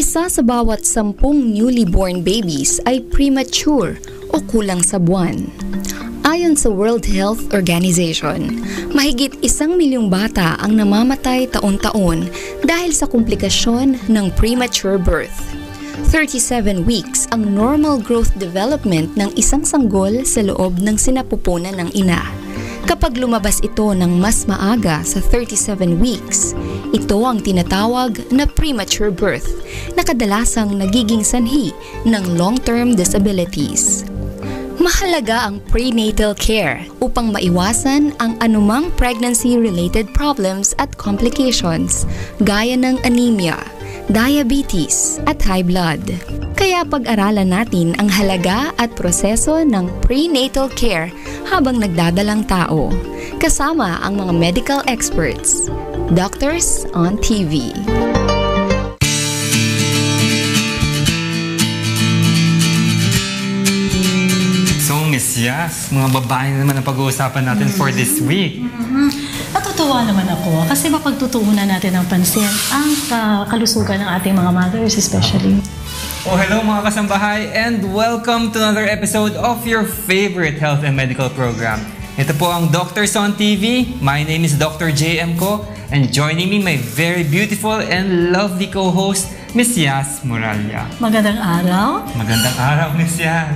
Isa sa bawat 10 newly born babies ay premature o kulang sa buwan. Ayon sa World Health Organization, mahigit 1 milyong bata ang namamatay taon-taon dahil sa komplikasyon ng premature birth. 37 weeks ang normal growth development ng isang sanggol sa loob ng sinapupunan ng ina. Kapag lumabas ito ng mas maaga sa 37 weeks, ito ang tinatawag na premature birth na kadalasang nagiging sanhi ng long-term disabilities. Mahalaga ang prenatal care upang maiwasan ang anumang pregnancy-related problems at complications gaya ng anemia, diabetes at high blood. Kaya pag-aralan natin ang halaga at proseso ng prenatal care habang nagdadalang tao, kasama ang mga medical experts. Doctors on TV. So, Miss Yas, mga babae naman ang pag-uusapan natin for this week. Natutuwa naman ako kasi mapagtutuunan natin ang pansin ang kalusugan ng ating mga mothers especially. Oh, hello mga kasambahay and welcome to another episode of your favorite health and medical program. Ito po ang Doctors on TV. My name is Dr. JM Ko and joining me my very beautiful and lovely co-host, Miss Yas Muralla. Magandang araw. Magandang araw, Miss Yas.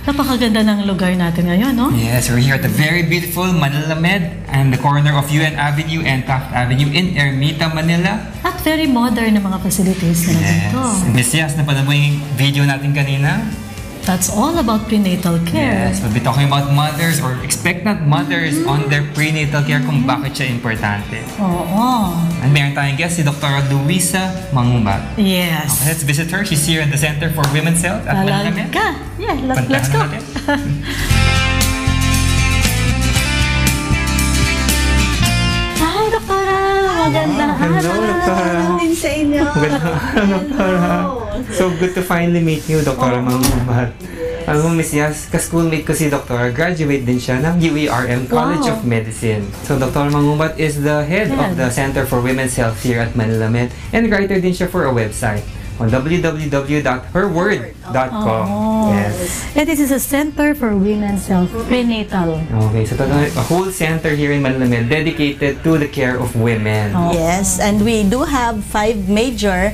Napakaganda ng lugar natin ngayon, no? Yes, we're here at the very beautiful Manila Med and the corner of UN Avenue and Taft Avenue in Ermita, Manila. At very modern na mga facilities na dito. Miss Yas, napanood mo yung video natin kanina? That's all about prenatal care. Yes, we'll be talking about mothers or expectant mothers on their prenatal care kung bakit siya importante. Oo. And meron tayong guest, si Dr. Luisa Mangumbat. Yes. Okay, let's visit her. She's here at the Center for Women's Health at Manila Med. Yeah, let's go. Hi, Doktora! Magandang araw! Hello, Doktora! Din sa inyo. Magandang araw, Doktora! So good to finally meet you, Dr. Mangumbat. Alam mo, Miss Yas, ka-schoolmate ko si Dr. Graduate din siya ng UARM College of Medicine. So Dr. Mangumbat is the head of the Center for Women's Health here at Manila Med and writer din siya for a website on www.herword.com. Yes. And this is a Center for Women's Health Prenatal. Okay, so talagang a whole center here in Manila Med dedicated to the care of women. Yes, and we do have 5 major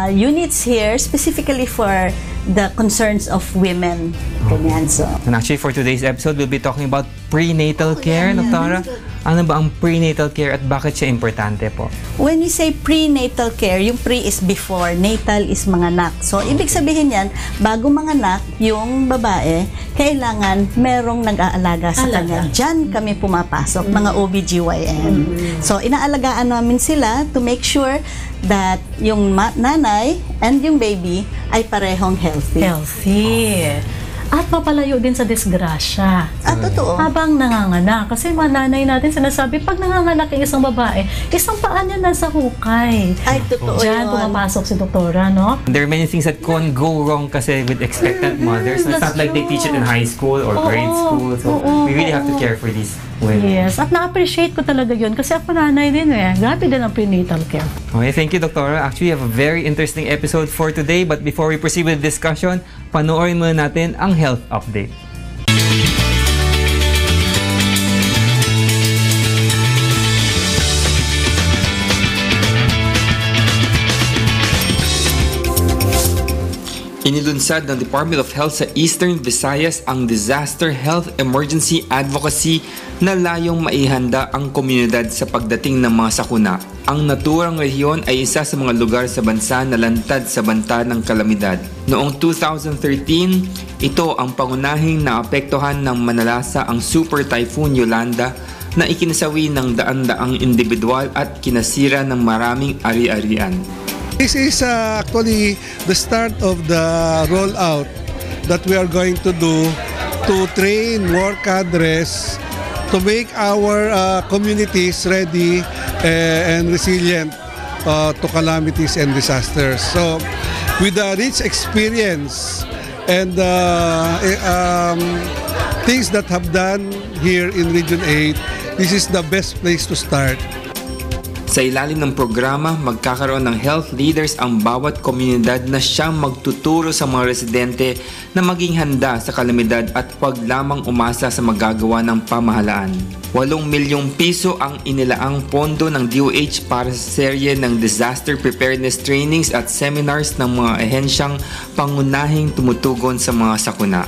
units here specifically for the concerns of women. Ganyan, so. And actually for today's episode, we'll be talking about prenatal care, Doktora. Ano ba ang prenatal care at bakit siya importante po? When we say prenatal care, yung pre is before, natal is manganak. So, ibig sabihin yan, bago manganak, yung babae, kailangan merong nag-aalaga sa kanya. Diyan kami pumapasok, mga OBGYN. So, inaalagaan namin sila to make sure that yung nanay and yung baby ay parehong healthy. At papalayo din sa disgrasya. Totoo. Habang nanganganak. Kasi mga nanay natin sinasabi, pag nanganganak yung isang babae, isang paa niya nasa hukay. Ay, totoo Diyan yun. pumapasok si Doktora, no? There are many things that can go wrong kasi with expectant mothers. It's not like they teach it in high school or grade school. So we really have to care for these women. Yes. At na-appreciate ko talaga yun. Kasi ako nanay din eh. Grabe din ang prenatal care. Okay, thank you, Doktora. Actually, we have a very interesting episode for today. But before we proceed with the discussion, panoorin muna natin ang health update. Inilunsad ng Department of Health sa Eastern Visayas ang Disaster Health Emergency Advocacy na layong maihanda ang komunidad sa pagdating ng mga sakuna. Ang naturang rehiyon ay isa sa mga lugar sa bansa na lantad sa banta ng kalamidad. Noong 2013, ito ang pangunahing naapektuhan ng manalasa ang Super Typhoon Yolanda na ikinasawi ng daan-daang individual at kinasira ng maraming ari-arian. This is actually the start of the rollout that we are going to do to train more cadres to make our communities ready and resilient to calamities and disasters. So, with the rich experience and things that have done here in Region 8, this is the best place to start. Sa ilalim ng programa, magkakaroon ng health leaders ang bawat komunidad na siyang magtuturo sa mga residente na maging handa sa kalamidad at huwag lamang umasa sa magagawa ng pamahalaan. 8 milyong piso ang inilaang pondo ng DOH para sa serye ng disaster preparedness trainings at seminars ng mga ahensyang pangunahing tumutugon sa mga sakuna.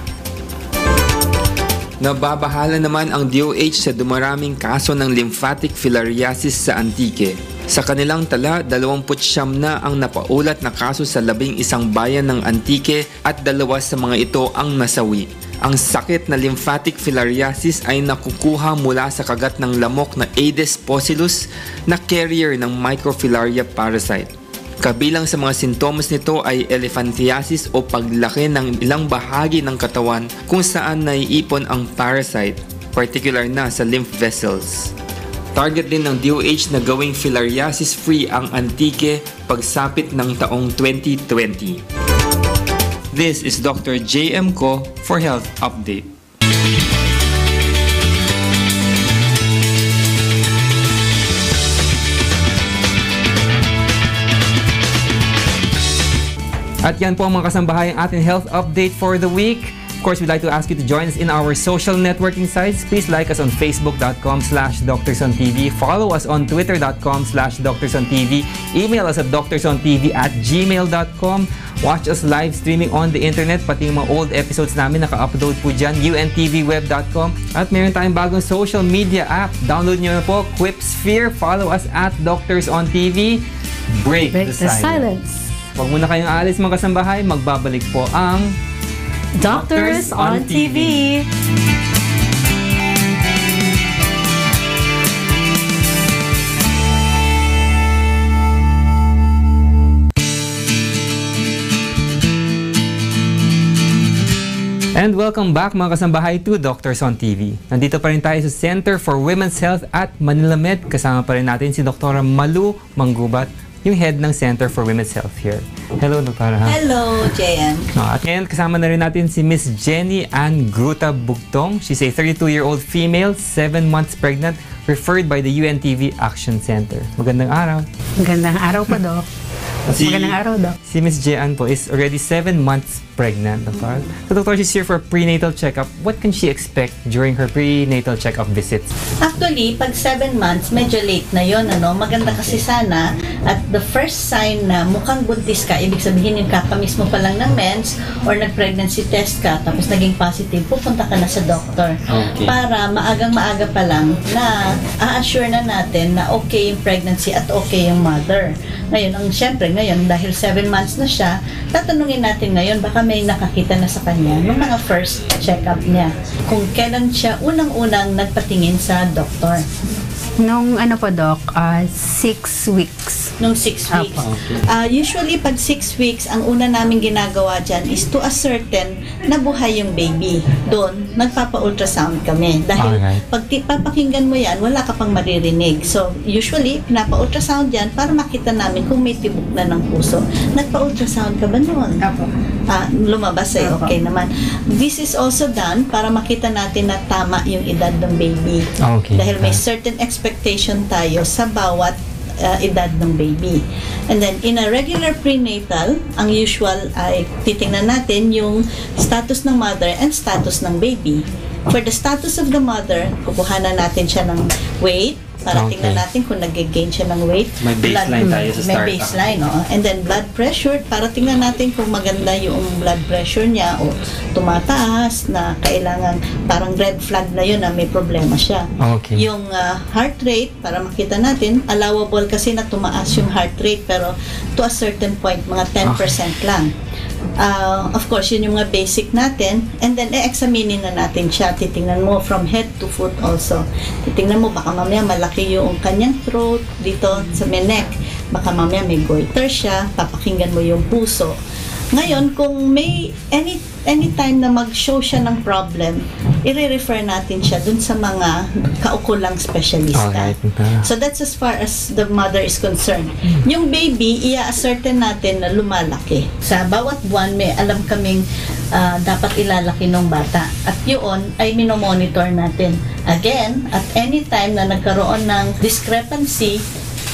Nababahala naman ang DOH sa dumaraming kaso ng lymphatic filariasis sa Antique. Sa kanilang tala, 29 na ang napaulat na kaso sa 11 bayan ng Antique at 2 sa mga ito ang nasawi. Ang sakit na lymphatic filariasis ay nakukuha mula sa kagat ng lamok na Aedes possilus na carrier ng microfilaria parasite. Kabilang sa mga sintomas nito ay elephantiasis o paglaki ng ilang bahagi ng katawan kung saan naiipon ang parasite, particular na sa lymph vessels. Target din ng DOH na gawing filariasis-free ang Antique pagsapit ng taong 2020. This is Dr. J.M. Ko for Health Update. At yan po ang mga kasambahay ang ating health update for the week. Of course, we'd like to ask you to join us in our social networking sites. Please like us on facebook.com/DoctorsOnTV. Follow us on twitter.com/DoctorsOnTV. Email us at doctorsOnTV@gmail.com. Watch us live streaming on the internet. Pati yung mga old episodes namin naka-upload po dyan. untvweb.com. At meron tayong bagong social media app. Download nyo na po. Quipsphere. Follow us at DoctorsOnTV. Break the silence. Huwag muna kayong aalis mga kasambahay, magbabalik po ang Doctors on TV. And welcome back mga kasambahay to Doctors on TV. Nandito pa rin tayo sa Center for Women's Health at Manila Med. Kasama pa rin natin si Dr. Malu Manggubat, yung head ng Center for Women's Health here. Hello, Dr. Hello, JM. At ngayon, kasama na rin natin si Miss Jenny Ann Gruta Bugtong. She's a 32-year-old female, 7 months pregnant, referred by the UNTV Action Center. Magandang araw. Magandang araw po, Doc. Magandang araw, Doc. Si Miss Jeanne po is already 7 months pregnant, Dr. So, Dr., she's here for a prenatal checkup. What can she expect during her prenatal checkup visits? Actually, pag 7 months, medyo late na yon, ano? Maganda kasi sana at the first sign na mukhang buntis ka, ibig sabihin yung kakamis mo pa lang ng mens or nag-pregnancy test ka, tapos naging positive, pupunta ka na sa doctor. Okay. Para maagang-maaga pa lang na a-assure na natin na okay yung pregnancy at okay yung mother. Ngayon, syempre, ngayon, dahil 7 months na siya, tatanungin natin ngayon, baka may nakakita na sa kanya nung mga first check-up niya. Kung kailan siya unang-unang nagpatingin sa doktor. Nung ano po, Doc, 6 weeks. Nung 6 weeks. Usually, pag 6 weeks, ang una namin ginagawa dyan is to ascertain na buhay yung baby. Doon, nagpapa-ultrasound kami. Dahil pag papakinggan mo yan, wala ka pang maririnig. So, usually, pinapa-ultrasound yan para makita namin kung may tibok na ng puso. Nagpa-ultrasound ka ba noon? Apo. Lumabas ay okay naman. This is also done para makita natin na tama yung edad ng baby. Okay. Dahil may certain expectation tayo sa bawat edad ng baby. And then, in a regular prenatal, ang usual ay titingnan natin yung status ng mother and status ng baby. For the status of the mother, kukuhanan natin siya ng weight, para tingnan natin kung nag-gain siya ng weight. May baseline tayo sa start. May baseline, no? And then blood pressure, para tingnan natin kung maganda yung blood pressure niya o tumataas na kailangan, parang red flag na yun na may problema siya. Okay. Yung heart rate, para makita natin, allowable kasi na tumaas yung heart rate, pero to a certain point, mga 10% lang. Of course, yun yung mga basic natin. And then, examinin na natin siya. Titingnan mo from head to foot also. Titingnan mo, baka mamaya malaki yung kanyang throat dito sa may neck. Baka mamaya may goiter siya. Papakinggan mo yung puso. Ngayon, kung may anytime na mag-show siya ng problem, i-refer natin siya dun sa mga kaukulang specialista. So that's as far as the mother is concerned. Yung baby, i-ascertain natin na lumalaki. Sa bawat buwan, may alam kaming dapat ilalaki ng bata. At yun ay minomonitor natin. Again, at any time na nagkaroon ng discrepancy,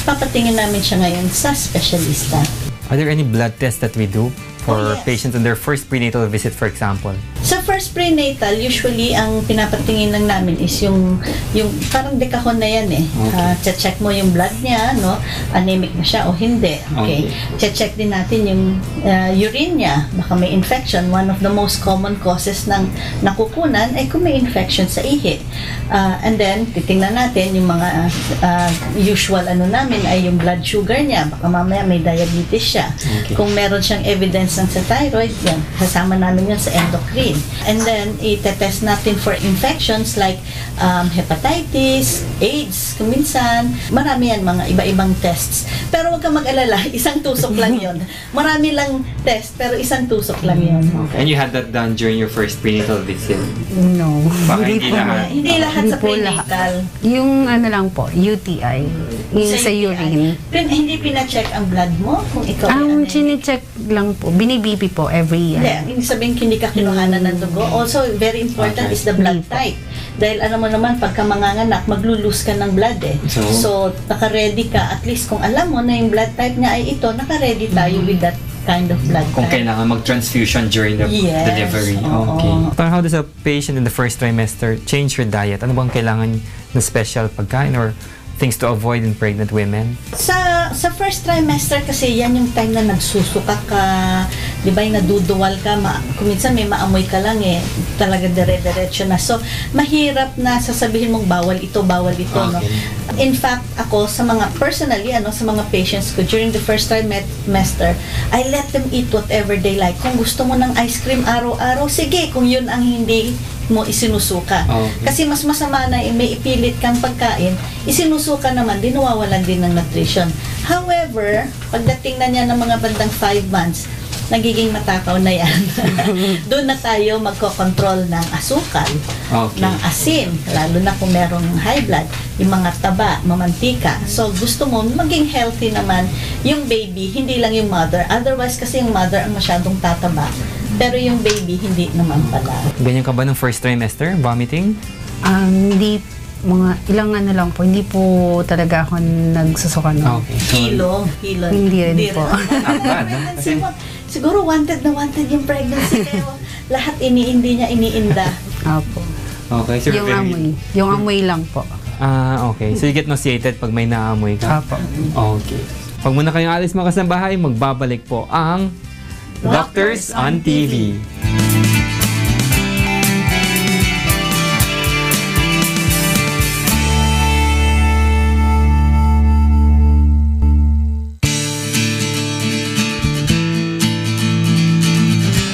papatingin namin siya ngayon sa specialista. Are there any blood tests that we do for yes. patients on their first prenatal visit, for example? Sa first prenatal, usually ang pinapatingin lang namin is yung parang dekahon na yan eh. Okay. Check mo yung blood niya, no? Anemic na siya o hindi. Okay. Check din natin yung urine niya. Baka may infection. One of the most common causes ng nakukunan ay kung may infection sa ihi. And then, titingnan natin yung mga usual namin ay yung blood sugar niya. Baka mamaya may diabetes siya. Okay. Kung meron siyang evidence ng sa thyroid, yan, kasama namin yun sa endocrine. And then, itetest natin for infections like hepatitis, AIDS, kuminsan. Marami yan, mga iba-ibang tests. Pero huwag kang mag-alala, isang tusok lang yun. Marami lang test, pero isang tusok lang yun. Okay. And you had that done during your first prenatal visit? No. Baka hindi lahat. Hindi lahat sa po prenatal. Yung lang po, UTI, yung sa urine. Hindi pina-check ang blood mo kung ikaw Ang ay chine-check lang po, binibipi po every year. Hindi, ibig sabihin hindi ka kinuhanan ng dugo. Also, very important is the blood type. Dahil alam mo naman, pagka manganganak, maglulus ka ng blood eh. So naka-ready ka. At least kung alam mo na yung blood type niya ay ito, naka-ready tayo with that kind of blood type. Kung kailangan mag-transfusion during the delivery. Okay. Pero how does a patient in the first trimester change her diet? Ano bang kailangan na special pagkain or things to avoid in pregnant women? Sa first trimester kasi yan yung time na nagsusuka ka, di ba, yung naduduwal ka, kuminsan may maamoy ka lang eh, talaga dire-diretso na. So, mahirap na sasabihin mong bawal ito, no? In fact, ako sa mga personally, sa mga patients ko during the first trimester, I let them eat whatever they like. Kung gusto mo ng ice cream araw-araw, sige, kung yun ang hindi mo isinusuka. Kasi mas masama na may ipilit kang pagkain, isinusuka naman, din nawawalan din ng nutrition. However, pagdating na niya ng mga bandang 5 months, nagiging matakaw na yan. Doon na tayo magko-control ng asukal, ng asin, lalo na kung merong high blood, yung mga taba, mamantika. So, gusto mo maging healthy naman yung baby, hindi lang yung mother. Otherwise, kasi yung mother ang masyadong tataba. Pero yung baby, hindi naman pala. Ganyan ka ba ng first trimester? Vomiting? Hindi, mga ilang lang po, hindi po talaga ako nagsusuka no. Kilo. Hindi rin po. Siguro wanted na wanted yung pregnancy. Kaya lahat hindi niya iniinda. Opo. Okay, so yung amoy lang po. Okay. So you get nauseated pag may naamoy ka? Opo. Okay. Pag muna kayong alis mga kasambahay, magbabalik po ang Doctors on TV.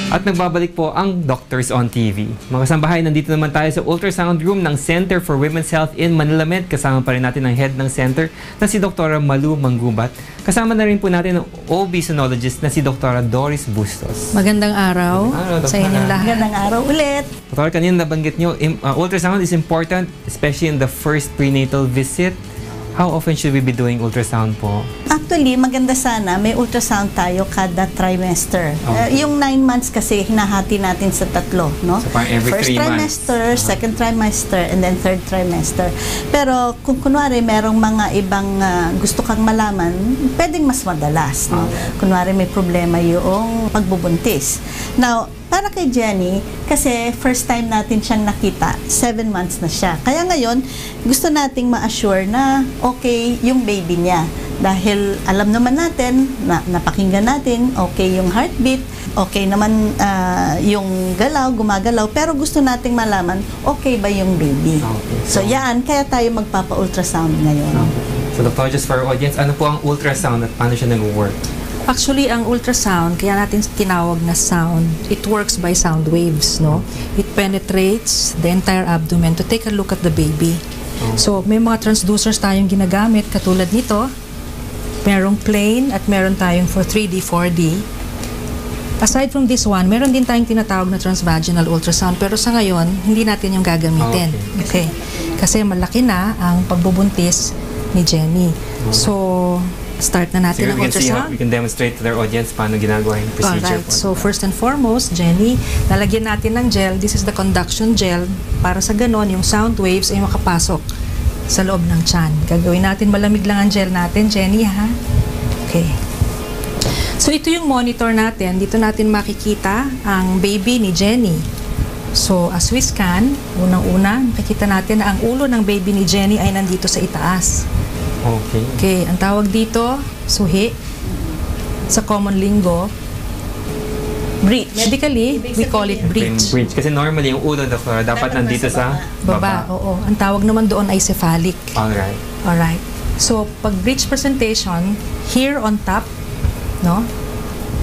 At nagbabalik po ang Doctors on TV. Mga kasambahay, nandito naman tayo sa ultrasound room ng Center for Women's Health in Manila Med. Kasama pa rin natin ang head ng center na si Dr. Malu Manggubat. Kasama na rin po natin ang OB-sonologist na si Dr. Doris Bustos. Magandang araw sa inyong lahat. Magandang araw ulit. Dr. kanina nabanggit nyo, ultrasound is important, especially in the first prenatal visit. How often should we be doing ultrasound po? Actually, maganda sana may ultrasound tayo kada trimester. Yung 9 months kasi hinahati natin sa tatlo, no? So parang every First 3 trimester, months. second trimester, and then third trimester. Pero kung kunwari merong mga ibang gusto kang malaman, pwedeng mas madalas, no? Kunwari may problema yung pagbubuntis. Now, para kay Jenny, kasi first time natin siyang nakita, 7 months na siya. Kaya ngayon, gusto nating ma-assure na okay yung baby niya. Dahil alam naman natin, napakinggan natin, okay yung heartbeat, okay naman yung galaw, gumagalaw, pero gusto nating malaman, okay ba yung baby? So yan, kaya tayo magpapa-ultrasound ngayon. So Dr. just for our audience, ano po ang ultrasound at paano siya nag-work? Actually, ang ultrasound, kaya natin tinawag na sound, it works by sound waves, no? It penetrates the entire abdomen to take a look at the baby. So, may mga transducers tayong ginagamit, katulad nito. Merong plain at meron tayong for 3D, 4D. Aside from this one, meron din tayong tinatawag na transvaginal ultrasound, pero sa ngayon, hindi natin yung gagamitin. Okay. Kasi malaki na ang pagbubuntis ni Jenny. So, start na natin ang ultrasound. We can demonstrate to their audience paano ginagawa yung procedure. Alright, so first and foremost, Jenny, lalagyan natin ng gel. This is the conduction gel. Para sa ganon, yung sound waves ay makapasok sa loob ng tiyan. Gagawin natin, malamig lang ang gel natin, Jenny, ha? Okay. So, ito yung monitor natin. Dito natin makikita ang baby ni Jenny. So, as we scan, unang-una, makikita natin na ang ulo ng baby ni Jenny ay nandito sa itaas. Okay. Okay, ang tawag dito, suhi. Sa common lingo, breech. Medically, we call it breech. Breech. Kasi normally, yung ulo, Doktora, dapat nandito sa Baba, oo. Ang tawag naman doon ay cephalic. Alright. Alright. So, pag breech presentation, here on top, no?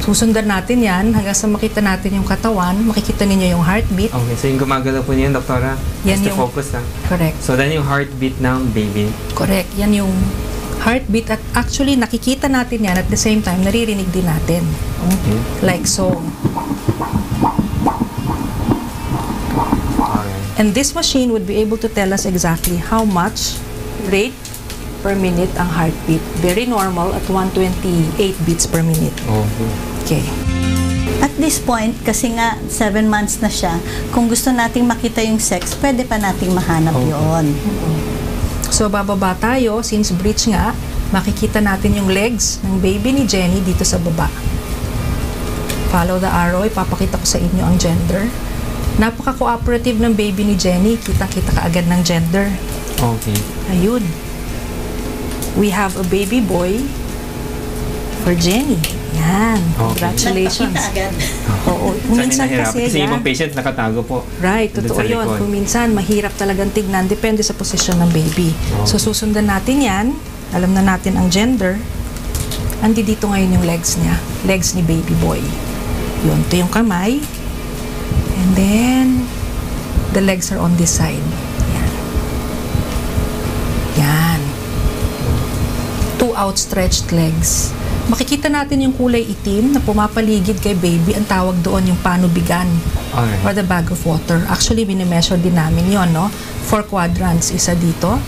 Susundan natin yan hanggang sa makita natin yung katawan, makikita ninyo yung heartbeat. Okay, so yung gumagalaw po niyan, Doktora, Yan just to yung- focus lang. Correct. So, then yung heartbeat ng baby. Correct. Yan yung heartbeat at actually nakikita natin yan at the same time naririnig din natin. Okay. Like so. Alright. And this machine would be able to tell us exactly how much rate per minute ang heartbeat. Very normal at 128 beats per minute. Okay. Okay. At this point, kasi nga 7 months na siya, kung gusto nating makita yung sex, pwede pa nating mahanap yon. So, bababa tayo. Since breech nga, makikita natin yung legs ng baby ni Jenny dito sa baba. Follow the arrow. Ipapakita ko sa inyo ang gender. Napaka-cooperative ng baby ni Jenny. Kitang-kita kaagad ng gender. Okay. Ayun. We have a baby boy for Jenny. Yan. Congratulations. Oo. Kung minsan kasi Kasi yan. ibang patient nakatago po. Right, Doon totoo sa yun. likod. Kung minsan, mahirap talagang tignan. Depende sa posisyon ng baby. So, susundan natin yan. Alam na natin ang gender. Andi dito ngayon yung legs niya. Legs ni baby boy. Yun. Ito yung kamay. And then, the legs are on this side. Yan. Yan. 2 outstretched legs. Makikita natin yung kulay itim na pumapaligid kay baby. Ang tawag doon yung panubigan. Alright. Or the bag of water. Actually, binimeasure din namin yon, no? 4 quadrants. Isa dito.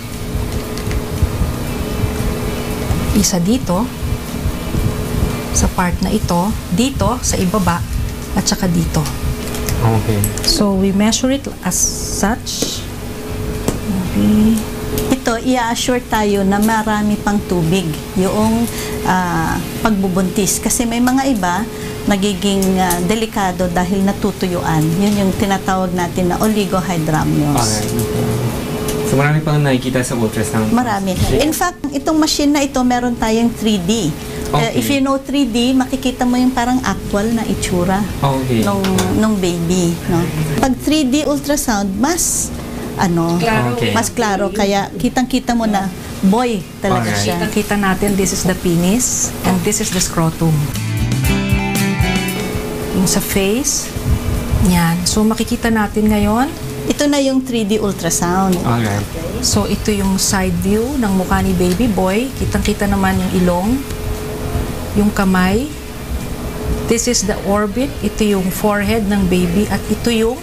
Isa dito. Sa part na ito. Dito, sa ibaba. At saka dito. Okay. So, we measure it as such. Okay. Ito, i-assure tayo na marami pang tubig yung pagbubuntis. Kasi may mga iba, nagiging delikado dahil natutuyuan. Yun yung tinatawag natin na oligohydramnios. Alright. So, marami pang nakikita sa ultrasound. Marami. In fact, itong machine na ito, meron tayong 3D. Okay. If you know 3D, makikita mo yung parang actual na itsura Okay. nung baby. No? Pag 3D ultrasound, mas Klaro. Okay. mas klaro. Kaya kitang-kita mo na boy talaga Alright. siya. Kita natin, this is the penis and this is the scrotum. Yung sa face, yan. So, makikita natin ngayon. Ito na yung 3D ultrasound. Alright. So, ito yung side view ng mukha ni baby boy. Kitang-kita naman yung ilong, yung kamay. This is the orbit. Ito yung forehead ng baby at ito yung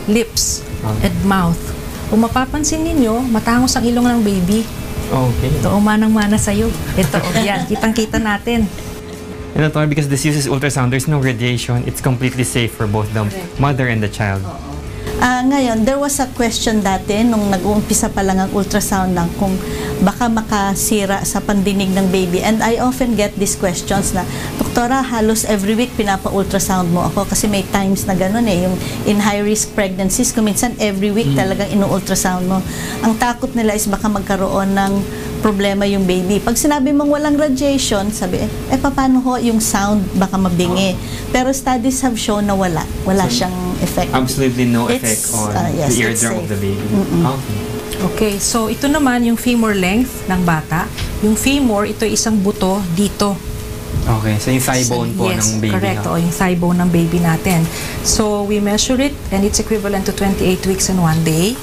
lips and mouth. Kung mapapansin ninyo, matangos ang ilong ng baby. Okay. Ito, manang-mana sa'yo. Ito, yan. Kitang-kita natin. And Doctor, because this uses ultrasound, there's no radiation. It's completely safe for both the mother and the child. Ngayon, there was a question dati nung nag-uumpisa pa lang ang ultrasound ng kung baka makasira sa pandinig ng baby. And I often get these questions na, Doktora, halos every week pinapa-ultrasound mo ako kasi may times na gano'n yung in high-risk pregnancies, kuminsan every week talagang inu-ultrasound mo. Ang takot nila is baka magkaroon ng problema yung baby. Pag sinabi mong walang radiation, sabi, paano ho yung sound baka mabingi. Pero studies have shown na wala siyang effect. Absolutely no It's, effect on yes, the it's eardrum of safe. the baby. Okay. Okay, so ito naman yung femur length ng bata. Yung femur, ito ay isang buto dito. Okay, so yung thigh bone po Yes, ng baby. correct. ha? O, yung thigh bone ng baby natin. So, we measure it and it's equivalent to 28 weeks and 1 day.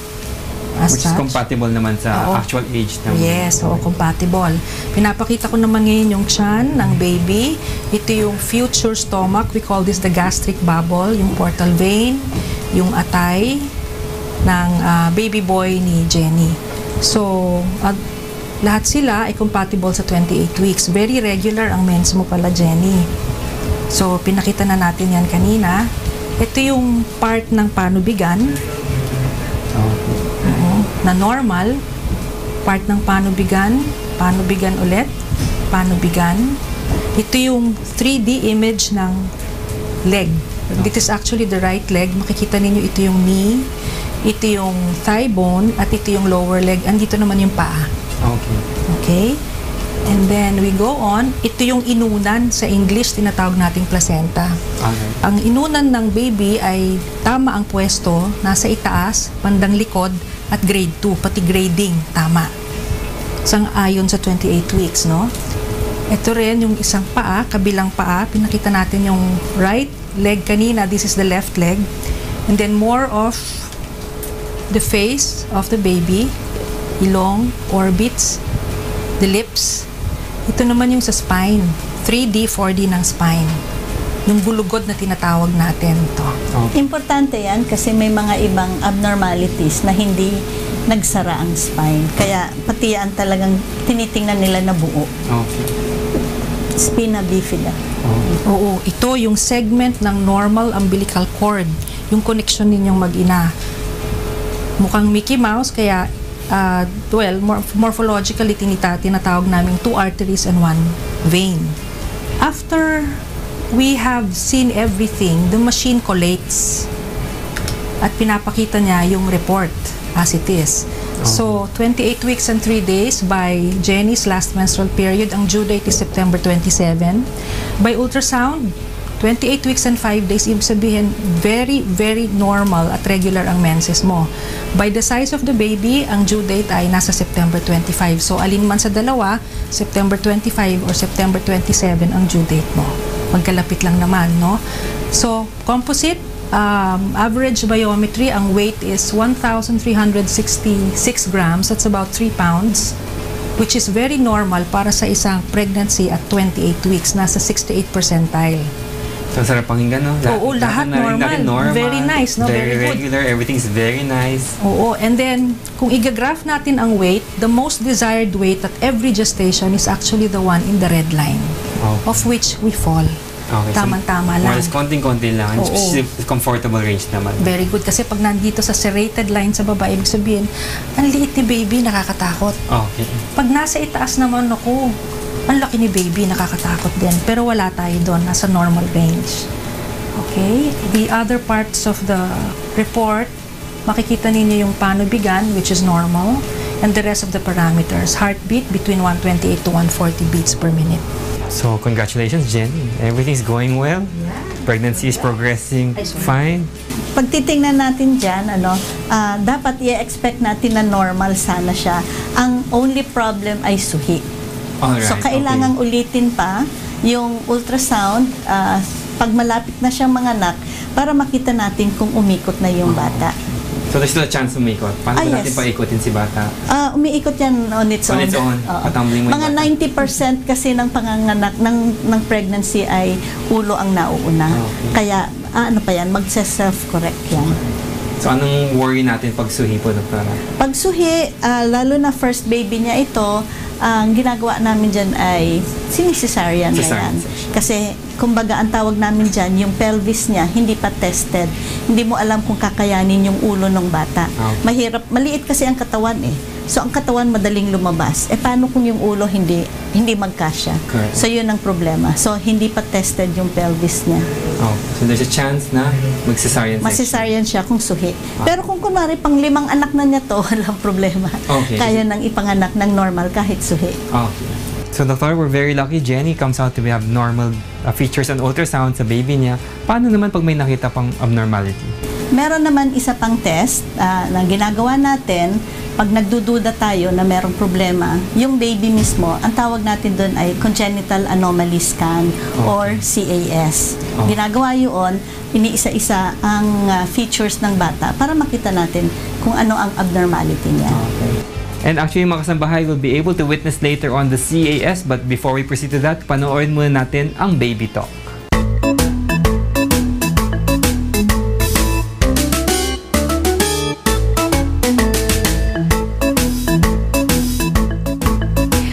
As Which is such. compatible naman sa Oo. actual age ng Yes, oo, compatible. Pinapakita ko naman ngayon yung tiyan ng baby. Ito yung future stomach. We call this the gastric bubble. Yung portal vein, yung atay ng baby boy ni Jenny. So, lahat sila ay compatible sa 28 weeks. Very regular ang mens mo pala, Jenny. So, pinakita na natin yan kanina. Ito yung part ng panubigan na normal. part ng panubigan ulit, panubigan. Ito yung 3D image ng leg. This is actually the right leg. Makikita ninyo ito yung knee, ito yung thigh bone, at ito yung lower leg. Andito naman yung paa. Okay? And then we go on. Ito yung inunan. Sa English, tinatawag nating placenta. Ang inunan ng baby ay tama ang pwesto, nasa itaas, bandang likod, at grade 2, pati grading, tama. Sang-ayon sa 28 weeks, no? Ito rin yung isang paa, kabilang paa. Pinakita natin yung right leg kanina. This is the left leg. And then more of the face of the baby, ilong, orbits, the lips. Ito naman yung sa spine. 3D, 4D ng spine. Yung gulugod na tinatawag natin to. Importante yan kasi may mga ibang abnormalities na hindi nagsara ang spine. Kaya pati yan talagang tinitingnan nila na buo. Spina bifida. Oo, ito yung segment ng normal umbilical cord. Yung connection ninyong mag-ina. Mukhang Mickey Mouse, kaya morphologically tinatawag namin 2 arteries and 1 vein. After we have seen everything, the machine collates at pinapakita niya yung report as it is. So, 28 weeks and 3 days by Jenny's last menstrual period. Ang due date is September 27. By ultrasound, 28 weeks and 5 days, ibig sabihin, very, very normal at regular ang menses mo. By the size of the baby, ang due date ay nasa September 25. So, alin man sa dalawa, September 25 or September 27 ang due date mo. Magkalapit lang naman, no? So, composite, average biometry, ang weight is 1,366 grams. That's about 3 pounds, which is very normal para sa isang pregnancy at 28 weeks. Nasa 68th percentile. So, sarap pakinggan, no? Oo, lahat normal. Very nice, no? Very good. regular. Everything's very nice. Oo, and then, kung i-graph natin ang weight, the most desired weight at every gestation is actually the one in the red line, of which we fall. Okay, Tama-tama so, lang. more konting-konti lang. Comfortable range naman. Very good. Kasi pag nandito sa serrated line sa baba, ibig sabihin, ang liit ni baby, nakakatakot. Okay. Pag nasa itaas naman, ako, ang laki ni baby, nakakatakot din. Pero wala tayo doon. Nasa normal range. Okay? The other parts of the report, makikita ninyo yung panubigan, which is normal, and the rest of the parameters. Heartbeat between 128 to 140 beats per minute. So, congratulations, Jenny. Everything's going well. Pregnancy is progressing fine. Pag titingnan natin dyan, dapat i-expect natin na normal sana siya. Ang only problem ay suhi. Alright, So, kailangang ulitin pa yung ultrasound pag malapit na siyang manganak para makita natin kung umikot na yung bata. So, there's still a chance umikot. Paano ba natin paikutin si bata? Umiikot yan on its own. On its own? Patumbling mo Mga 90% kasi ng panganganak ng pregnancy ay ulo ang nauuna. Kaya, pa yan, magse-self-correct yan. So, anong worry natin pag suhi po, Doktora? Pag suhi, lalo na first baby niya ito, ang ginagawa namin dyan ay sinisesarian na yan. Kasi, kumbaga, ang tawag namin dyan, yung pelvis niya, hindi pa tested. Hindi mo alam kung kakayanin yung ulo ng bata. Mahirap, maliit kasi ang katawan eh. So, ang katawan madaling lumabas. Paano kung yung ulo hindi magkasya? Correct. So, yun ang problema. So, hindi pa tested yung pelvis niya. So, there's a chance na mag-cesarean section. Masisarian siya kung suhi. Pero kung kunwari, pang 5 anak na niya to, walang problema. Kaya nang ipanganak ng normal kahit suhi. So, Doctor, we're very lucky. Jenny comes out to have normal features on ultrasound sa baby niya. Paano naman pag may nakita pang abnormality? Meron naman isa pang test na ginagawa natin pag nagdududa tayo na merong problema. Yung baby mismo, ang tawag natin doon ay congenital anomaly scan or CAS. Ginagawa yun, iniisa-isa ang features ng bata para makita natin kung ano ang abnormality niya. And actually, mga kasambahay will be able to witness later on the CAS. But before we proceed to that, panoorin muna natin ang Baby Talk.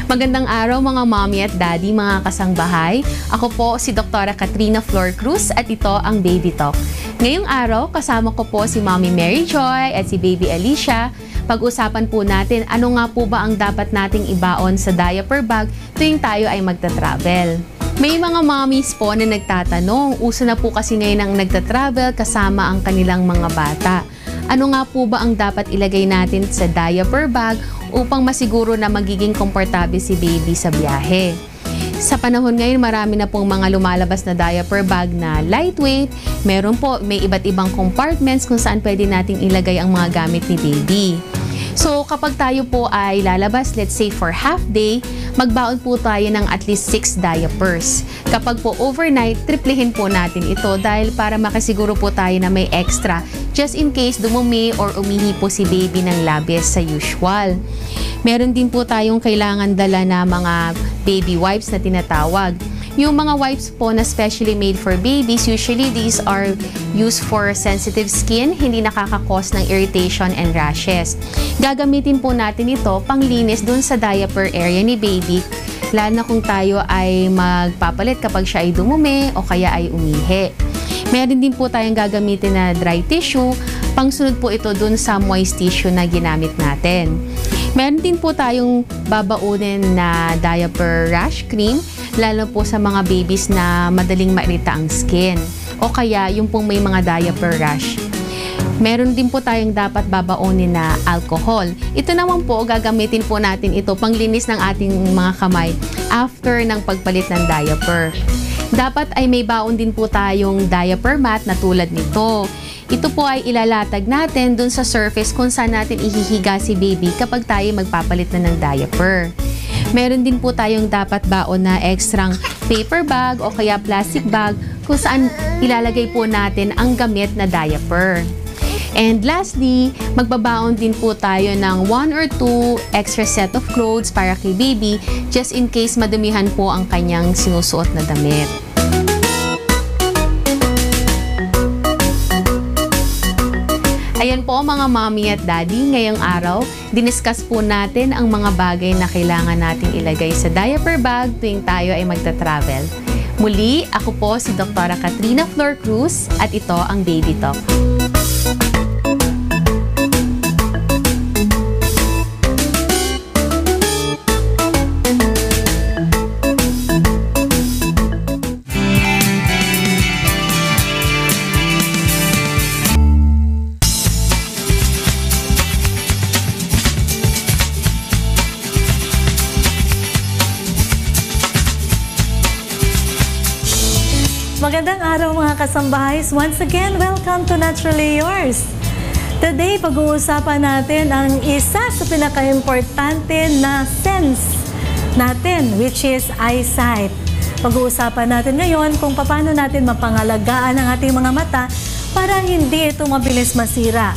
Magandang araw mga mommy at daddy, mga kasangbahay. Ako po si Dr. Katrina Flor Cruz at ito ang Baby Talk. Ngayong araw, kasama ko po si Mommy Mary Joy at si Baby Alicia. Pag-usapan po natin ano nga po ba ang dapat nating ibaon sa diaper bag tuwing tayo ay magta-travel. May mga mommies po na nagtatanong, uso na po kasi ngayon ang nagta-travel kasama ang kanilang mga bata. Ano nga po ba ang dapat ilagay natin sa diaper bag upang masiguro na magiging komportable si baby sa biyahe? Sa panahon ngayon, marami na pong mga lumalabas na diaper bag na lightweight. May iba't ibang compartments kung saan pwede nating ilagay ang mga gamit ni baby. So, kapag tayo po ay lalabas, let's say for half day, magbaon po tayo ng at least 6 diapers. Kapag po overnight, triplehin po natin ito dahil para makasiguro po tayo na may extra just in case dumumi or umihi po si baby ng labis sa usual. Meron din po tayong kailangan dala na mga baby wipes na tinatawag. Yung mga wipes po na specially made for babies, usually these are used for sensitive skin, hindi nakakakos ng irritation and rashes. Gagamitin po natin ito panglinis dun sa diaper area ni baby, lalo na kung tayo ay magpapalit kapag siya ay dumumi o kaya ay umihi. Meron din po tayong gagamitin na dry tissue, pangsunod po ito dun sa moist tissue na ginamit natin. Meron din po tayong babaunin na diaper rash cream, lalo po sa mga babies na madaling mairita ang skin o kaya yung pong may mga diaper rash. Meron din po tayong dapat babaunin na alcohol. Ito naman po, gagamitin po natin ito panglinis ng ating mga kamay after ng pagpalit ng diaper. Dapat ay may baon din po tayong diaper mat na tulad nito. Ito po ay ilalatag natin dun sa surface kung saan natin ihihiga si baby kapag tayo magpapalit na ng diaper. Meron din po tayong dapat baon na extrang paper bag o kaya plastic bag kung saan ilalagay po natin ang gamit na diaper. And lastly, magbabaon din po tayo ng 1 or 2 extra set of clothes para kay baby just in case madumihan po ang kanyang sinusuot na damit. Ayan po mga mommy at daddy, ngayong araw, diniscuss po natin ang mga bagay na kailangan nating ilagay sa diaper bag tuwing tayo ay magta-travel. Muli, ako po si Dr. Katrina Flor Cruz at ito ang Baby Talk. Magandang araw mga kasambahays. Once again, welcome to Naturally Yours. Today, pag-uusapan natin ang isa sa pinaka-importante na sense natin, which is eyesight. Pag-uusapan natin ngayon kung paano natin mapangalagaan ang ating mga mata para hindi ito mabilis masira.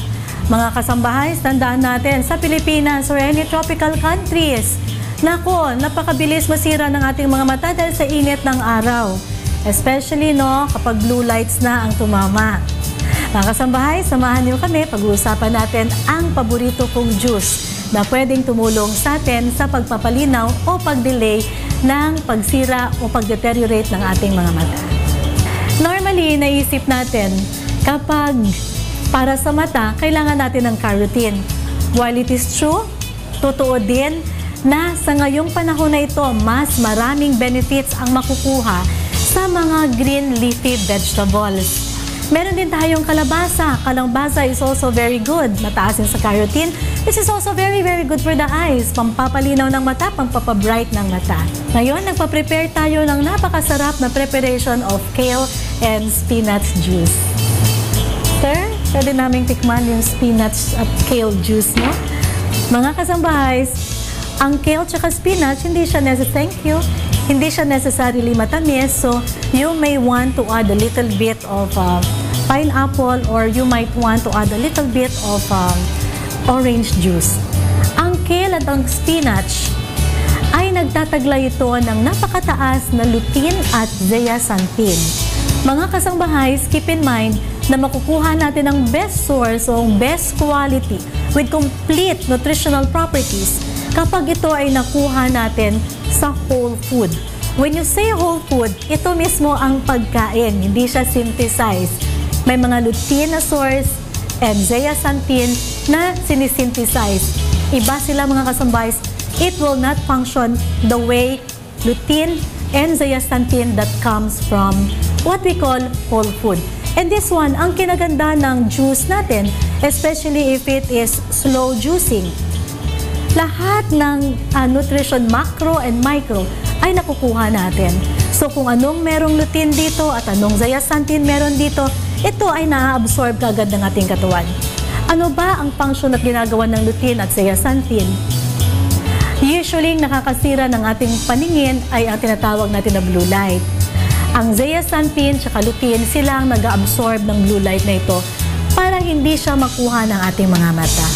Mga kasambahays, tandaan natin sa Pilipinas or any tropical countries, nako, napakabilis masira ng ating mga mata dahil sa init ng araw. Especially kapag blue lights na ang tumama. Mga kasambahay, samahan niyo kami pag-uusapan natin ang paborito kong juice na pwedeng tumulong sa atin sa pagpapalinaw o pag-delay ng pagsira o pag-deteriorate ng ating mga mata. Normally, naisip natin kapag para sa mata, kailangan natin ng carotene. While it is true, totoo din na sa ngayong panahon na ito, mas maraming benefits ang makukuha sa mga green leafy vegetables. Meron din tayong kalabasa. Kalabasa is also very good. Mataas din sa carotene. This is also very, very good for the eyes. Pampapalinaw ng mata, pampapabright ng mata. Ngayon, nagpa-prepare tayo ng napakasarap na preparation of kale and spinach juice. Sir, pwede naming tikman yung spinach at kale juice, no? Mga kasambahay, ang kale at spinach, hindi siya necessarily matamis, so you may want to add a little bit of pineapple or you might want to add a little bit of orange juice. Ang kale at ang spinach ay nagtataglay ito ng napakataas na lutein at zeaxanthin. Mga kasangbahay, keep in mind na makukuha natin ang best source o best quality with complete nutritional properties kapag ito ay nakuha natin sa whole food. When you say whole food, ito mismo ang pagkain, hindi siya synthesized. May mga lutein na source, and zeaxanthin na sinisynthesize. Iba sila mga kasambahays, it will not function the way lutein and zeaxanthin that comes from what we call whole food. And this one, ang kinaganda ng juice natin, especially if it is slow juicing, lahat ng nutrition macro and micro ay nakukuha natin. So kung anong merong lutein dito at anong zeaxanthin meron dito, ito ay na-absorb kagad ng ating katawan. Ano ba ang function at ginagawa ng lutein at zeaxanthin? Usually, nakakasira ng ating paningin ay ang tinatawag natin na blue light. Ang zeaxanthin at lutein, sila ang nag-absorb ng blue light na ito para hindi siya makuha ng ating mga mata.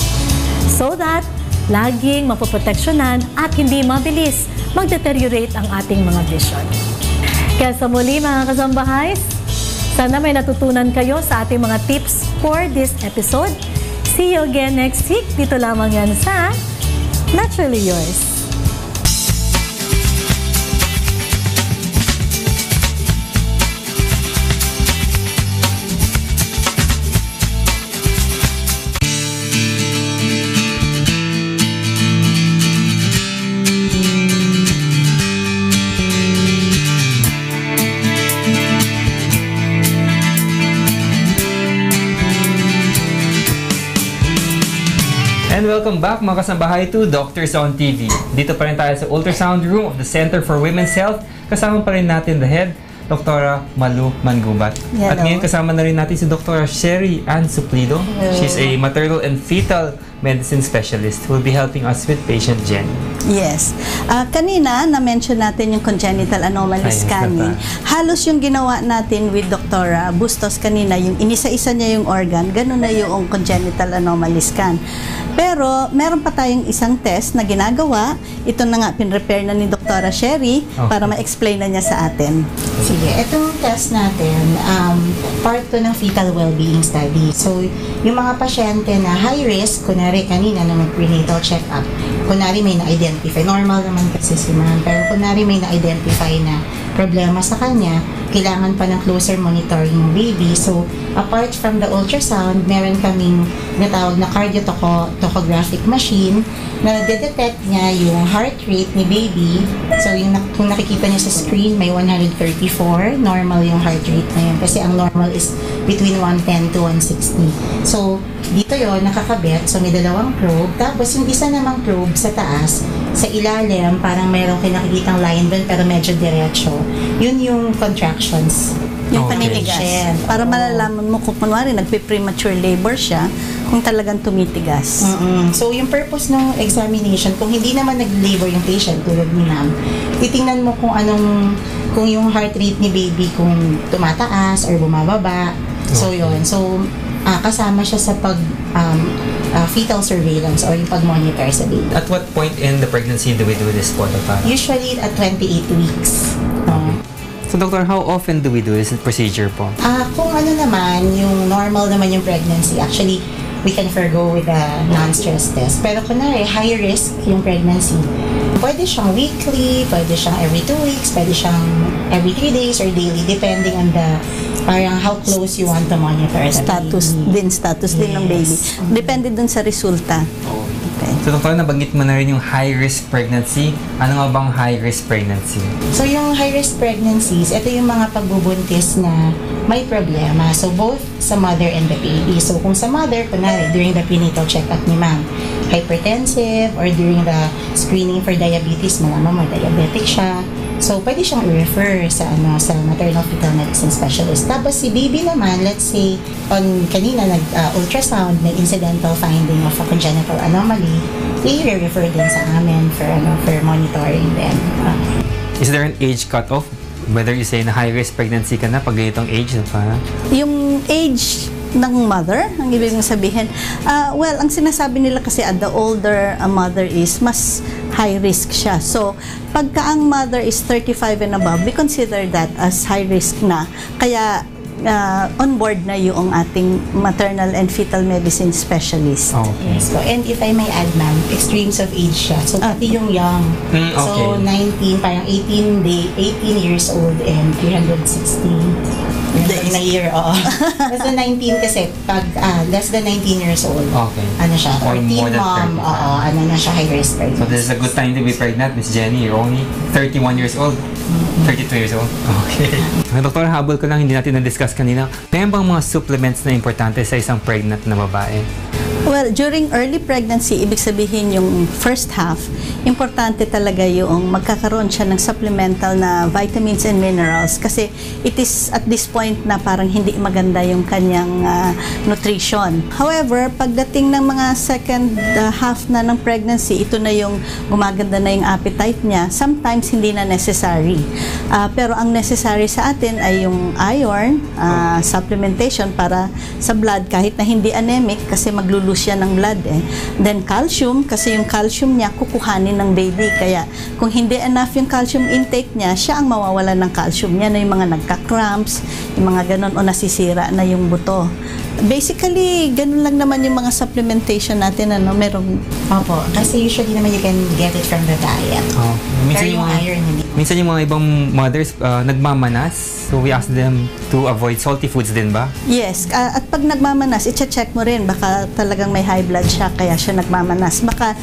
So that, laging mapoproteksyonan at hindi mabilis mag-deteriorate ang ating mga vision. Kaya sa muli mga kasambahays, sana may natutunan kayo sa ating mga tips for this episode. See you again next week. Dito lamang yan sa Naturally Yours. And welcome back mga kasambahay to Doctors on TV. Dito pa rin tayo sa ultrasound room of the Center for Women's Health. Kasama pa rin natin the head, Dr. Malu Manggubat. Hello. At ngayon kasama na rin natin si Dr. Sherry Ann Suplido. Hello. She's a maternal and fetal medicine specialist who will be helping us with patient Jen. Yes. Kanina, na-mention natin yung congenital anomaly scanning. Halos yung ginawa natin with Dr. Bustos kanina, yung inisa-isa niya yung organ, ganun na yung congenital anomaly scan. Pero, meron pa tayong isang test na ginagawa. Ito na nga, pinrepair na ni Dr. Sherry para ma-explain na niya sa atin. Sige, itong test natin, part to ng fetal well-being study. So, yung mga pasyente na high risk, kunwari kanina na mag-prenatal check-up, kunwari may na-identify, normal naman kasi si ma'am, pero kunwari may na-identify na problema sa kanya, kailangan pa ng closer monitoring ng baby. So, apart from the ultrasound, meron kaming natawag na cardiotocographic machine na nade-detect niya yung heart rate ni baby. So, yung, kung nakikita niya sa screen, may 134. Normal yung heart rate na yun. Kasi ang normal is between 110 to 160. So, dito yon nakakabit. So, may dalawang probe. Tapos, yung isa namang probe sa taas, sa ilalim, parang merong kinakikitang line doon, pero medyo diretso. Yun yung contractions. Yung paninigas. Para malalaman mo kung kunwari nagpe-premature labor siya, kung talagang tumitigas. So, yung purpose ng examination, kung hindi naman nag-labor yung patient, tulad ni ma'am, titingnan mo kung yung heart rate ni baby kung tumataas or bumababa. So, yun. So, kasama siya sa fetal surveillance or yung pag-monitor sa baby. At what point in the pregnancy do we do this po? Usually at 28 weeks. So, Doctor, how often do we do this procedure po? Kung ano naman, yung normal naman yung pregnancy, actually, we can forgo with a non-stress test. Pero kunwari, high risk yung pregnancy, pwede siyang weekly, pwede siyang every 2 weeks, pwede siyang every 3 days or daily, depending on the parang how close you want to monitor the status din ng baby. Depende dun sa resulta. Okay. So, Doktor, nabanggit mo na rin yung high-risk pregnancy. Ano nga bang high-risk pregnancy? So, yung high-risk pregnancies, ito yung mga pagbubuntis na may problema. So, both sa mother and the baby. So, kung sa mother, kunwari, during the prenatal check-up ni ma'am, hypertensive, or during the screening for diabetes, malaman mo, diabetic siya. So, pwede siyang i-refer sa maternal fetal medicine specialist. Tapos, si baby naman, let's say, kanina nag-ultrasound, may incidental finding of a congenital anomaly, i-refer din sa amin for monitoring din. Is there an age cutoff? Whether you say na high-risk pregnancy ka na, pag ganitong age na pa? Yung age ng mother, ang ibig mong sabihin, well, ang sinasabi nila kasi the older a mother is, mas high risk siya. So, pagka ang mother is 35 and above, we consider that as high risk na. Kaya, on board na yung ating maternal and fetal medicine specialist. Okay. So, and if I may add, ma'am, extremes of age siya. So, pati yung young. Okay. So, 19, parang 18 years old and 316. In a year, oo. Basta 19 kasi, pag less than 19 years old, Okay. ano siya, Or 14 more than mom, 30. oo, ano na siya, high risk pregnancy. So this is a good time to be pregnant, Miss Jenny. You're only 31 years old. 32 years old. Okay. Dr. habol ko lang, hindi natin na-discuss kanina. Mayroon bang mga supplements na importante sa isang pregnant na babae? Well, during early pregnancy, ibig sabihin yung first half, importante talaga yung magkakaroon siya ng supplemental na vitamins and minerals kasi it is at this point na parang hindi maganda yung kanyang nutrition. However, pagdating ng mga second half na ng pregnancy, ito na yung gumaganda na yung appetite niya. Sometimes hindi na necessary. Pero ang necessary sa atin ay yung iron, supplementation para sa blood kahit na hindi anemic kasi maglulus siya ng blood eh. Then calcium, kasi yung calcium niya kukuhanin ng baby. Kaya kung hindi enough yung calcium intake niya, siya ang mawawalan ng calcium niya na yung mga nagka-cramps, yung mga ganun o nasisira na yung buto. Basically, ganun lang naman yung mga supplementation natin, ano, merong... Opo, kasi usually naman you can get it from the diet. Oh. Pero yung iron, hindi. Minsan yung mga ibang mothers nagmamanas. So we ask them to avoid salty foods din ba? Yes, at pag nagmamanas, i-check mo rin, baka talagang may high blood siya, kaya siya nagmamanas. Baka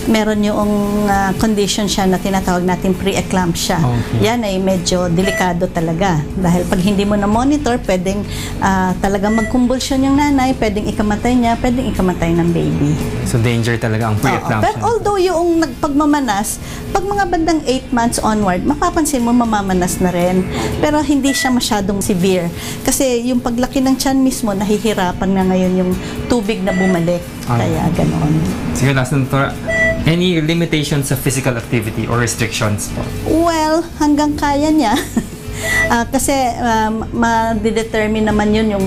meron yung condition siya na tinatawag natin pre-eclampsia. Okay. Yan ay medyo delikado talaga. Dahil pag hindi mo na-monitor, pwedeng talagang mag-convulsion yung nanay, pwedeng ikamatay niya, pwedeng ikamatay ng baby. So danger talaga ang pre-eclampsia. Pero although yung pagmamanas, pag mga bandang 8 months onward, mapapansin mo mamamanas na rin. Pero hindi siya masyadong severe. Kasi yung paglaki ng tiyan mismo, nahihirapan na ngayon yung tubig na bumalik. Kaya ganoon. Sige, last na Dr. Any limitations sa physical activity or restrictions po? Well, hanggang kaya niya. Kasi ma-determine naman yun yung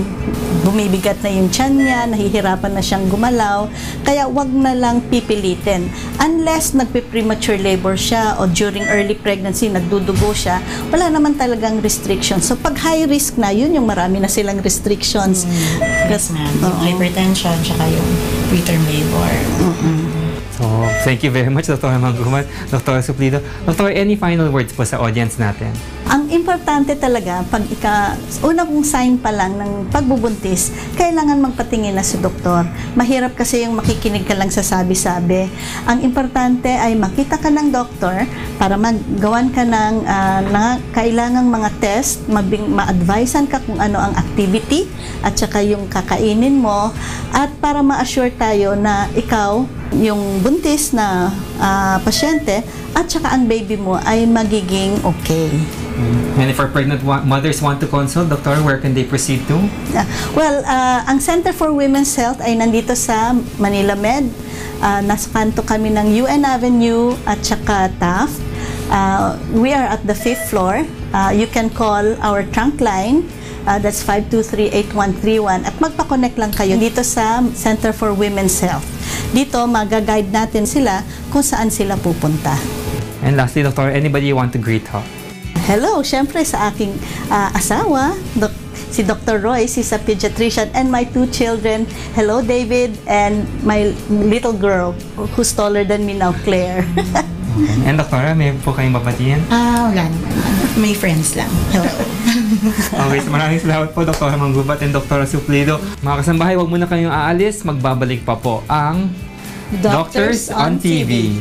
bumibigat na yung tiyan niya, nahihirapan na siyang gumalaw. Kaya wag na lang pipilitin. Unless nagpe-premature labor siya o during early pregnancy, nagdudugo siya, wala naman talagang restrictions. So pag high risk na, yun yung marami na silang restrictions. Yes, ma'am. Yung hypertension, tsaka yung preterm labor. So, thank you very much, Dr. Manggubat, Dr. Suplido. Dr., any final words po sa audience natin? Ang importante talaga, pag una kong sign pa lang ng pagbubuntis, kailangan magpatingin na si doktor. Mahirap kasi yung makikinig ka lang sa sabi-sabi. Ang importante ay makita ka ng doktor para magawan ka ng kailangang mga test, ma-advisean ka kung ano ang activity at saka yung kakainin mo at para ma-assure tayo na ikaw, yung buntis na pasyente at saka ang baby mo ay magiging okay. And if our pregnant mothers want to consult, Doctor, where can they proceed to? Well, ang Center for Women's Health ay nandito sa Manila Med. Nasa kanto kami ng UN Avenue at saka Taft. We are at the 5th floor. You can call our trunk line. That's 523-8131 at magpa-connect lang kayo dito sa Center for Women's Health. Dito, mag-guide natin sila kung saan sila pupunta. And lastly, Doctor, anybody you want to greet her? Hello, syempre sa aking asawa, si Dr. Royce, he's a pediatrician, and my 2 children. Hello, David, and my little girl who's taller than me now, Claire. And Doctora, may po kayong babatiin? Wala naman. May friends lang. Hello. Okay, so maraming salamat po, Dr. Manggubat and Dr. Suplido. Mga kasambahay, huwag muna kayong aalis. Magbabalik pa po ang Doctors on TV.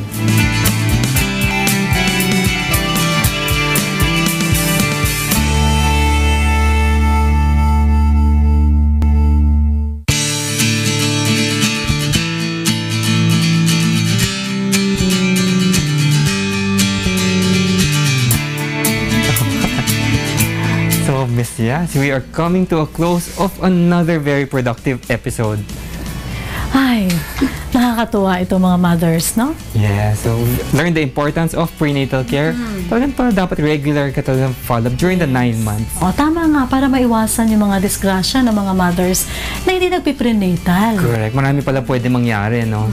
Miss Yas, we are coming to a close of another very productive episode. Ay, nakakatuwa ito mga mothers, no? Yeah, so learn the importance of prenatal care. Talagang dapat regular ka talagang follow-up during the 9 months. O, tama nga, para maiwasan yung mga disgrasya ng mga mothers na hindi nagpiprenatal. Correct. Marami pala pwede mangyari, no?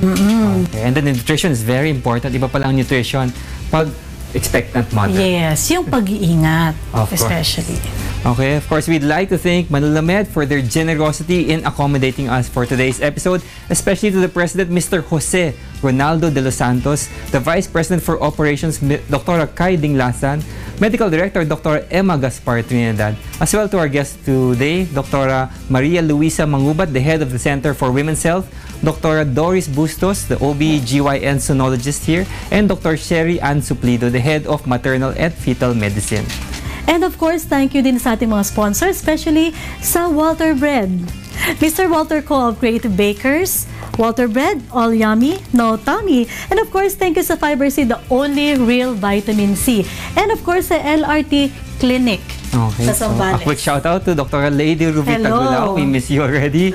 Okay. And then the nutrition is very important. Iba pala ang nutrition pag expectant mother. Yes, yung pag-iingat, Of course. especially. Okay, of course, we'd like to thank Manila Med for their generosity in accommodating us for today's episode, especially to the President, Mr. Jose Ronaldo de los Santos, the Vice President for Operations, Dr. Kai Dinglasan, Medical Director Dr. Emma Gaspar Trinidad, as well to our guest today, Dr. Maria Luisa Mangubat, the head of the Center for Women's Health, Dr. Doris Bustos, the OB/GYN sonologist here, and Dr. Sherry Ann Suplido, the head of Maternal and Fetal Medicine. And of course, thank you din sa ating mga sponsors, especially sa Walter Bread. Mr. Walter Co. of Creative Bakers, Walter Bread, all yummy, no tummy. And of course, thank you sa Fiber C, the only real vitamin C. And of course, sa LRT Clinic. Okay, Sa so Zambales. a quick shout out to Dr. Lady Ruby Hello. Tagulao. We miss you already.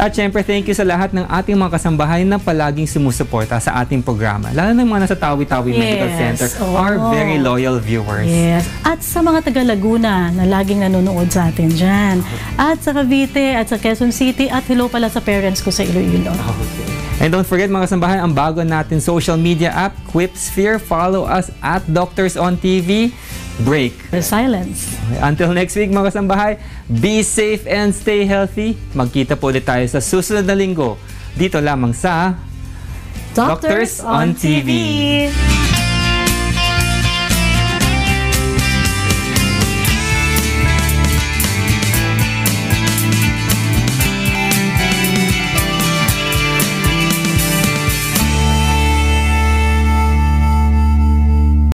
At syempre, thank you sa lahat ng ating mga kasambahay na palaging sumusuporta sa ating programa. Lalo na mga nasa Tawi-Tawi Medical Center, our very loyal viewers. Yes. At sa mga taga Laguna na laging nanonood sa atin dyan. At sa Cavite, at sa Quezon City, at hello pala sa parents ko sa Iloilo. Okay. And don't forget mga kasambahay, ang bago natin social media app, Quipsphere. Follow us at Doctors on TV. Break. The silence. Until next week mga kasambahay, be safe and stay healthy. Magkita po ulit tayo sa susunod na linggo. Dito lamang sa Doctors on TV.